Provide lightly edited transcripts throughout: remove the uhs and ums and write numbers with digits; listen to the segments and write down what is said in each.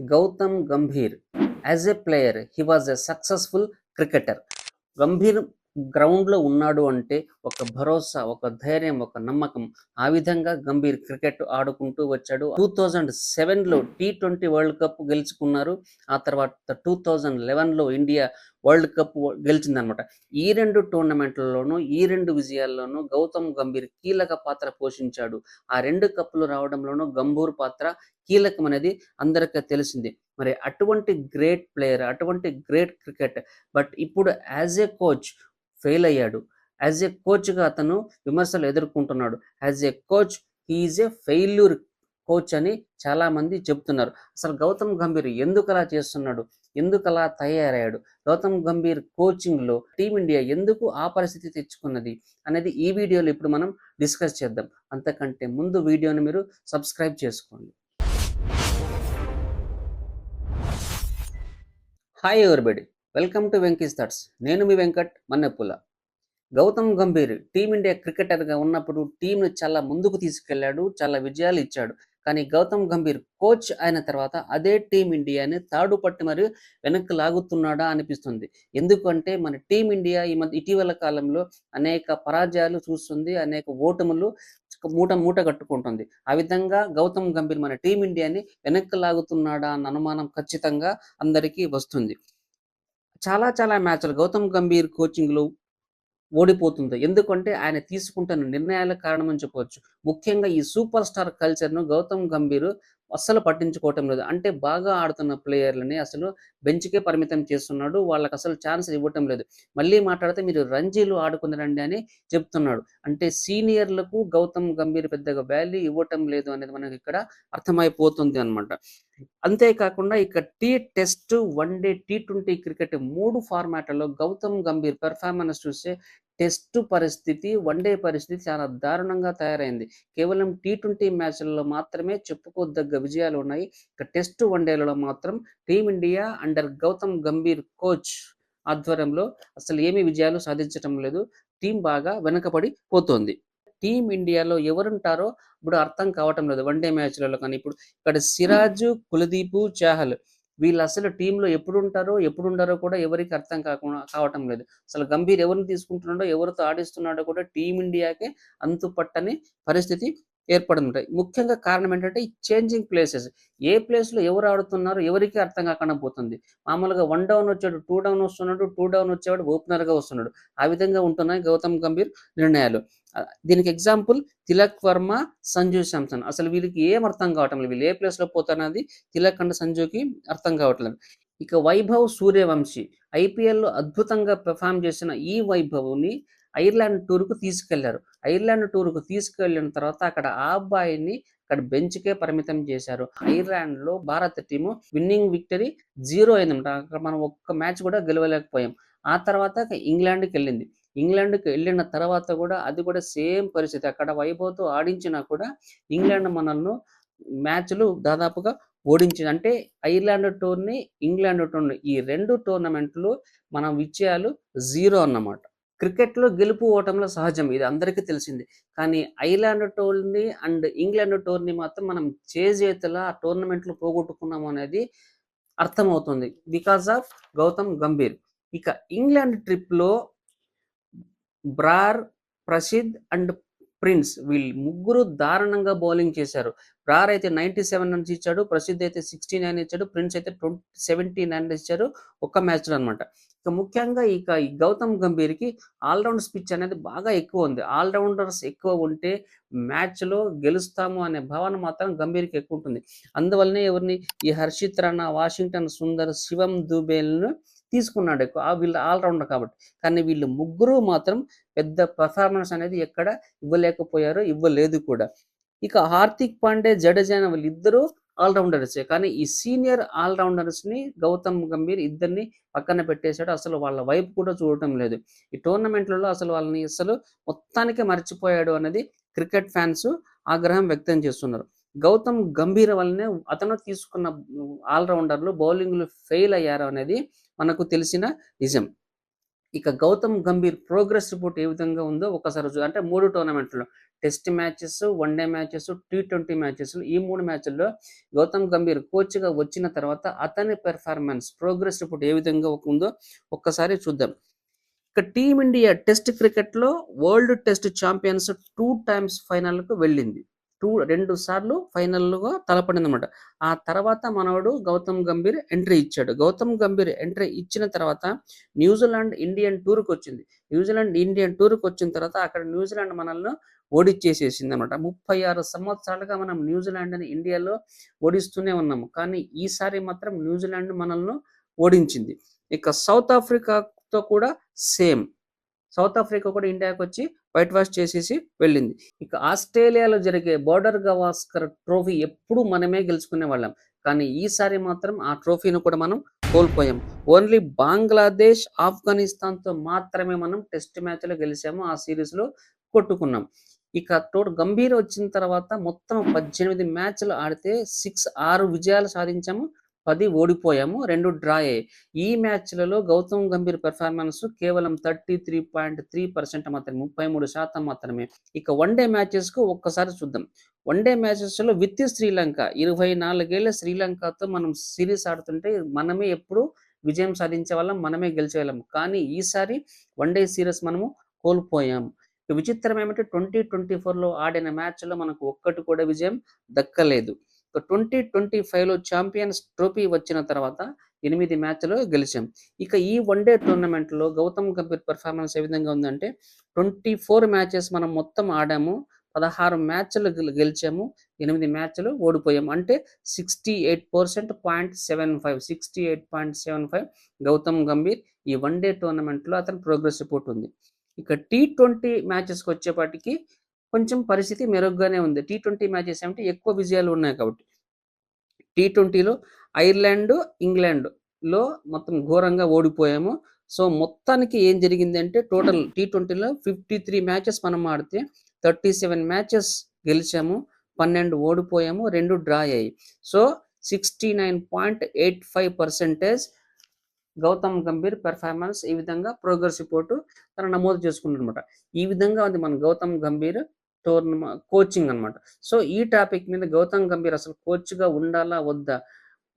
Gautam Gambhir as a player he was a successful cricketer. Gambhir గ్రౌండ్‌లో ఉన్నాడు అంటే ఒక భరోసా, ఒక ధైర్యం, ఒక నమ్మకం. ఆ విధంగా గంభీర్ క్రికెట్ ఆడుకుంటూ వచ్చాడు. 2007లో టీ20 వరల్డ్ కప్ గెలుచుకున్నారు. ఆ తర్వాత 2011లో ఇండియా వరల్డ్ కప్ గెలిచిందనమాట. ఈ 2 టోర్నమెంట్‌లలోనూ, ఈ 2 విజయాల్లోనూ గౌతమ్ గంభీర్ కీలక పాత్ర పోషించాడు. ఆ 2 కప్పులు రావడంలోనూ గంభీర్ పాత్ర కీలకమనేది అందరికీ తెలిసిందే. మరి అటువంటి గ్రేట్ ప్లేయర్, అటువంటి గ్రేట్ క్రికెట్ బట్ ఇప్పుడు యాజ్ ఎ కోచ్ ఫెయిల్ అయ్యాడు. యాజ్ ఎ కోచ్‌గా అతను విమర్శలు ఎదుర్కొంటున్నాడు. As a coach he is a failure coach అని చాలామంది చెప్తున్నారు. అసలు గౌతమ్ గంభీర్ ఎందుకలా చేస్తున్నాడు? ఎందుకలా తయారయ్యాడు? గౌతమ్ గంభీర్ కోచింగ్‌లో టీమిండియా ఎందుకు ఆ పరిస్థితి తెచ్చుకున్నది? అనేది ఈ వీడియోలో ఇప్పుడు మనం డిస్కస్ చేద్దాం. అంతకంటే ముందు వీడియోని మీరు సబ్స్క్రైబ్ చేసుకోండి. Hi everybody, welcome to Venky's thoughts. నేను మీ వెంకట్ మన్నెపుల. గౌతమ్ గంభీర్ టీమిండియా క్రికెటర్గా ఉన్నప్పుడు టీంను చాలా ముందుకు తీసుకెళ్లాడు, చాలా విజయాలు ఇచ్చాడు. కానీ గౌతమ్ గంభీర్ కోచ్ అయిన తర్వాత అదే టీమిండియాని తాడు పట్టి మరి వెనక్కి లాగుతున్నాడా అనిపిస్తుంది. ఎందుకంటే మన టీమిండియా ఇటీవల కాలంలో అనేక పరాజయాలు చూస్తుంది, అనేక ఓటములు మూట మూట కట్టుకుంటుంది. ఆ విధంగా గౌతమ్ గంభీర్ మన టీమిండియాని వెనక్కి లాగుతున్నాడా అన్న అనుమానం ఖచ్చితంగా అందరికీ వస్తుంది. చాలా చాలా మ్యాచ్‌లు గౌతమ్ గంభీర్ కోచింగ్‌లో ఓడిపోతుంది. ఎందుకంటే ఆయన తీసుకుంటున్న నిర్ణయాల కారణమని చెప్పవచ్చు. ముఖ్యంగా ఈ సూపర్ స్టార్ కల్చర్‌ను గౌతమ్ గంభీర్ అస్సలు పట్టించుకోవటం లేదు. అంటే బాగా ఆడుతున్న ప్లేయర్‌లని అసలు బెంచ్‌కే పరిమితం చేస్తున్నాడు. వాళ్ళకసలు ఛాన్స్ ఇవ్వటం లేదు. మళ్ళీ మాట్లాడితే మీరు రంజీలు ఆడుకుని రండి అని చెప్తున్నాడు. అంటే సీనియర్‌లకు గౌతమ్ గంభీర్ పెద్దగా వాల్యూ ఇవ్వటం లేదు అనేది మనకిక్కడ అర్థమైపోతుంది అన్నమాట. అంతేకాకుండా ఇక టెస్ట్, వన్‌డే, టీ20 క్రికెట్ 3 ఫార్మాట్‌లలో గౌతమ్ గంభీర్ పెర్ఫార్మన్స్ చూస్తే టెస్ట్ పరిస్థితి, వన్‌డే పరిస్థితి చాలా దారుణంగా తయారైంది. కేవలం టీ20 మ్యాచ్‌లలో మాత్రమే చెప్పుకోదగ్గ విజయాలు ఉన్నాయి. ఇక టెస్ట్, వన్‌డేలలో మాత్రం team India under Gautam Gambhir coach ఆధ్వర్యంలో అసలు ఏమి విజయాలు సాధించటం లేదు. టీం బాగా వెనకబడి పోతోంది. టీమ్ ఇండియాలో ఎవరుంటారో ఇప్పుడు అర్థం కావటం లేదు. వన్‌డే మ్యాచ్‌లలో కానీ ఇప్పుడు ఇక్కడ సిరాజ్, కులదీప్, చాహల్ వీళ్ళసలు టీమ్‌లో ఎప్పుడుంటారో, ఎప్పుడుండరో కూడా ఎవరికీ అర్థం కావటం లేదు. అసలు గంభీర్ ఎవరిని తీసుకుంటున్నాడో, ఎవరితో ఆడిస్తున్నాడో కూడా టీమిండియాకే అంతుపట్టని పరిస్థితి ఏర్పడుతుంటాయి. ముఖ్యంగా కారణం ఏంటంటే ఈ చేంజింగ్ ప్లేసెస్. ఏ ప్లేస్‌లో ఎవరు ఆడుతున్నారో ఎవరికీ అర్థం కాకుండా పోతుంది. మామూలుగా 1 డౌన్ వచ్చాడు, 2 డౌన్ వస్తున్నాడు, 2 డౌన్ వచ్చేవాడు ఓపెనర్‌గా వస్తున్నాడు. ఆ విధంగా ఉంటున్నాయి గౌతమ్ గంభీర్ నిర్ణయాలు. దీనికి ఎగ్జాంపుల్ తిలక్ వర్మ, సంజు శాంసన్. అసలు వీళ్ళకి ఏం అర్థం కావటం లేదు. వీళ్ళు ఏ ప్లేస్‌లో పోతారన్నది తిలక్ అండ్ సంజుకి అర్థం కావట్లేదు. ఇక వైభవ్ సూర్యవంశీ ఐపీఎల్‌లో అద్భుతంగా పెర్ఫార్మ్ చేసిన ఈ వైభవ్‌ని ఐర్లాండ్ టూర్‌కు తీసుకెళ్లారు. ఐర్లాండ్ టూర్‌కు తీసుకెళ్ళిన తర్వాత అక్కడ ఆ అబ్బాయిని అక్కడ బెంచ్‌కే పరిమితం చేశారు. ఐర్లాండ్‌లో భారత టీము విన్నింగ్ విక్టరీ 0 అయిందన్నమాట. అక్కడ మనం ఒక్క మ్యాచ్ కూడా గెలవలేకపోయాం. ఆ తర్వాత ఇంగ్లాండ్‌కెళ్ళింది. ఇంగ్లాండ్‌కి వెళ్ళిన తర్వాత కూడా అది కూడా సేమ్ పరిస్థితి. అక్కడ వైభవ్‌తో ఆడించినా కూడా ఇంగ్లాండ్ మనల్ని మ్యాచ్‌లు దాదాపుగా ఓడించింది. అంటే ఐర్లాండ్ టూర్‌ని, ఇంగ్లాండ్ టూర్‌ని ఈ 2 టోర్నమెంట్‌లు మన విజయాలు 0 అన్నమాట. క్రికెట్‌లో గెలుపు ఓటములు సహజం. ఇది అందరికీ తెలిసిందే. కానీ ఐర్లాండ్ టూర్‌ని అండ్ ఇంగ్లాండ్ టూర్‌ని మాత్రం మనం చేజేతుల ఆ టోర్నమెంట్‌లు పోగొట్టుకున్నాం అనేది అర్థమవుతుంది. Because of Gautam Gambhir. ఇక ఇంగ్లాండ్ ట్రిప్‌లో బ్రార్, ప్రసిద్ అండ్ ప్రిన్స్ వీళ్ళు ముగ్గురు దారుణంగా బౌలింగ్ చేశారు. బ్రార్ అయితే 97 రన్స్ ఇచ్చాడు. ప్రసిద్ అయితే 69 ఇచ్చాడు. ప్రిన్స్ అయితే 79 ఇచ్చారు ఒక్క మ్యాచ్‌లో అన్నమాట. ఇక ముఖ్యంగా ఈ గౌతమ్ గంభీర్‌కి ఆల్ రౌండ్ పిచ్ అనేది బాగా ఎక్కువ ఉంది. ఆల్ రౌండర్స్ ఎక్కువ ఉంటే మ్యాచ్‌లో గెలుస్తాము అనే భావన మాత్రం గంభీర్‌కి ఎక్కువ ఉంటుంది. అందువల్లనే ఈ హర్షిత్ రాణా, వాషింగ్టన్ సుందర్, శివం దుబేలను తీసుకున్నాడు ఎక్కువ. వీళ్ళు ఆల్ రౌండర్ కాబట్టి. కానీ వీళ్ళు ముగ్గురు మాత్రం పెద్ద పెర్ఫార్మన్స్ అనేది ఎక్కడ ఇవ్వలేకపోయారు, ఇవ్వలేదు కూడా. ఇక హార్దిక్ పాండే, జడేజా వీళ్ళిద్దరూ ఆల్ రౌండర్సే. కానీ ఈ సీనియర్ ఆల్ రౌండర్స్‌ని గౌతమ్ గంభీర్ ఇద్దరిని పక్కన పెట్టేసాడు. అసలు వాళ్ళ వైపు కూడా చూడటం లేదు. ఈ టోర్నమెంట్‌లలో అసలు వాళ్ళని మొత్తానికే మర్చిపోయాడు అనేది క్రికెట్ ఫ్యాన్స్ ఆగ్రహం వ్యక్తం చేస్తున్నారు. గౌతమ్ గంభీర్ వల్లనే అతను తీసుకున్న ఆల్ రౌండర్‌లు బౌలింగ్‌లో ఫెయిల్ అయ్యారు అనేది మనకు తెలిసిన నిజం. ఇక గౌతమ్ గంభీర్ ప్రోగ్రెస్ రిపోర్ట్ ఏ విధంగా ఉందో ఒకసారి అంటే 3 టోర్నమెంట్‌లో test matches, one day matches, T20 matches ఈ 3 మ్యాచ్‌ల్లో గౌతమ్ గంభీర్ కోచ్‌గా వచ్చిన తర్వాత అతని పెర్ఫార్మన్స్ ప్రోగ్రెస్ రిపోర్ట్ ఏ విధంగా ఉందో ఒక్కసారి చూద్దాం. ఇక టీమిండియా టెస్ట్ క్రికెట్‌లో వరల్డ్ టెస్ట్ ఛాంపియన్స్ 2 టైమ్స్ ఫైనల్‌కు వెళ్ళింది. 2 సార్లు ఫైనల్‌గా తలపడిందన్నమాట. ఆ తర్వాత మనోడు గౌతమ్ గంభీర్ ఎంట్రీ ఇచ్చాడు. గౌతమ్ గంభీర్ ఎంట్రీ ఇచ్చిన తర్వాత న్యూజిలాండ్ ఇండియన్ టూర్‌కొచ్చింది. న్యూజిలాండ్ ఇండియన్ టూర్‌కొచ్చిన తర్వాత అక్కడ న్యూజిలాండ్ మనల్ని ఓడిచ్చేసేసిందన్నమాట. 36 సంవత్సరాలుగా మనం న్యూజిలాండ్‌ని ఇండియాలో ఓడిస్తూనే ఉన్నాము. కానీ ఈసారి మాత్రం న్యూజిలాండ్ మనల్ని ఓడించింది. ఇక సౌత్ ఆఫ్రికాతో కూడా సేమ్. సౌత్ ఆఫ్రికా కూడా ఇండియాకొచ్చి వైట్ వాష్ చేసేసి వెళ్ళింది. ఇక ఆస్ట్రేలియాలో జరిగే బోర్డర్ గవాస్కర్ ట్రోఫీ ఎప్పుడు మనమే గెలుచుకునేవాళ్ళం. కానీ ఈసారి మాత్రం ఆ ట్రోఫీని కూడా మనం కోల్పోయాం. ఓన్లీ బంగ్లాదేశ్, ఆఫ్ఘనిస్తాన్‌తో మాత్రమే మనం టెస్ట్ మ్యాచ్‌లో గెలిసాము. ఆ సీరీస్‌లో కొట్టుకున్నాం. ఇక తోడు గంభీర్ వచ్చిన తర్వాత మొత్తం 18 మ్యాచ్‌లు ఆడితే 6 విజయాలు సాధించాము. 10 ఓడిపోయాము. 2 డ్రా అయ్యాయి. ఈ మ్యాచ్‌లలో గౌతమ్ గంభీర్ పెర్ఫార్మన్స్ కేవలం 33.3% మాత్రమే. 33% మాత్రమే. ఇక వన్ డే మ్యాచెస్‌కు ఒక్కసారి చూద్దాం. వన్ డే మ్యాచెస్‌లో విత్ శ్రీలంక 24 ఏళ్ల శ్రీలంకతో మనం సీరీస్ ఆడుతుంటే మనమే ఎప్పుడు విజయం సాధించేవాళ్ళం. మనమే గెలిచేవాళ్ళం. కానీ ఈసారి వన్ డే సీరీస్ మనము కోల్పోయాం. విచిత్రం ఏమంటే 2024లో ఆడిన మ్యాచ్‌లో మనకు ఒక్కటి కూడా విజయం దక్కలేదు. 2025లో ఛాంపియన్స్ ట్రోఫీ వచ్చిన తర్వాత 8 మ్యాచ్‌లు గెలిచాం. ఇక ఈ వన్ డే టోర్నమెంట్‌లో గౌతమ్ గంభీర్ పెర్ఫార్మన్స్ ఏ విధంగా ఉందంటే 24 మ్యాచెస్ మనం మొత్తం ఆడాము. 16 మ్యాచ్‌లు గెలిచాము. 8 మ్యాచ్‌లు ఓడిపోయాము. అంటే 68.75 గౌతమ్ గంభీర్ ఈ వన్ డే టోర్నమెంట్‌లో అతని ప్రోగ్రెస్ రిపోర్ట్ ఉంది. ఇక టీ20 మ్యాచెస్‌కొచ్చేపాటికి కొంచెం పరిస్థితి మెరుగ్గానే ఉంది. టీ20 మ్యాచెస్ అంటే ఎక్కువ విజయాలు ఉన్నాయి కాబట్టి. టీ20లో ఐర్లాండ్, ఇంగ్లాండ్‌లో మొత్తం ఘోరంగా ఓడిపోయాము. సో, మొత్తానికి ఏం జరిగిందంటే టోటల్ టీ20లో 53 మ్యాచెస్ మనం ఆడితే 37 మ్యాచెస్ గెలిచాము. 12 ఓడిపోయాము. 2 డ్రా అయ్యాయి. సో, 69.85% గౌతమ్ గంభీర్ పెర్ఫార్మన్స్ ఈ విధంగా ప్రోగ్రెస్ రిపోర్ట్ తను నమోదు చేసుకున్నాడనమాట. ఈ విధంగా ఉంది మన గౌతమ్ గంభీర్ కోచింగ్ అనమాట. సో, ఈ టాపిక్ మీద గౌతమ్ గంభీర్ అసలు కోచ్‌గా ఉండాలా? వద్దా?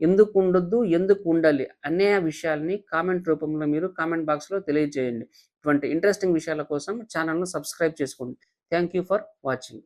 ఎందుకు ఉండొద్దు? ఎందుకు ఉండాలి? అనే విషయాల్ని కామెంట్ రూపంలో మీరు కామెంట్ బాక్స్‌లో తెలియజేయండి. ఇటువంటి ఇంట్రెస్టింగ్ విషయాల కోసం ఛానెల్‌ను సబ్స్క్రైబ్ చేసుకోండి. Thank you for watching.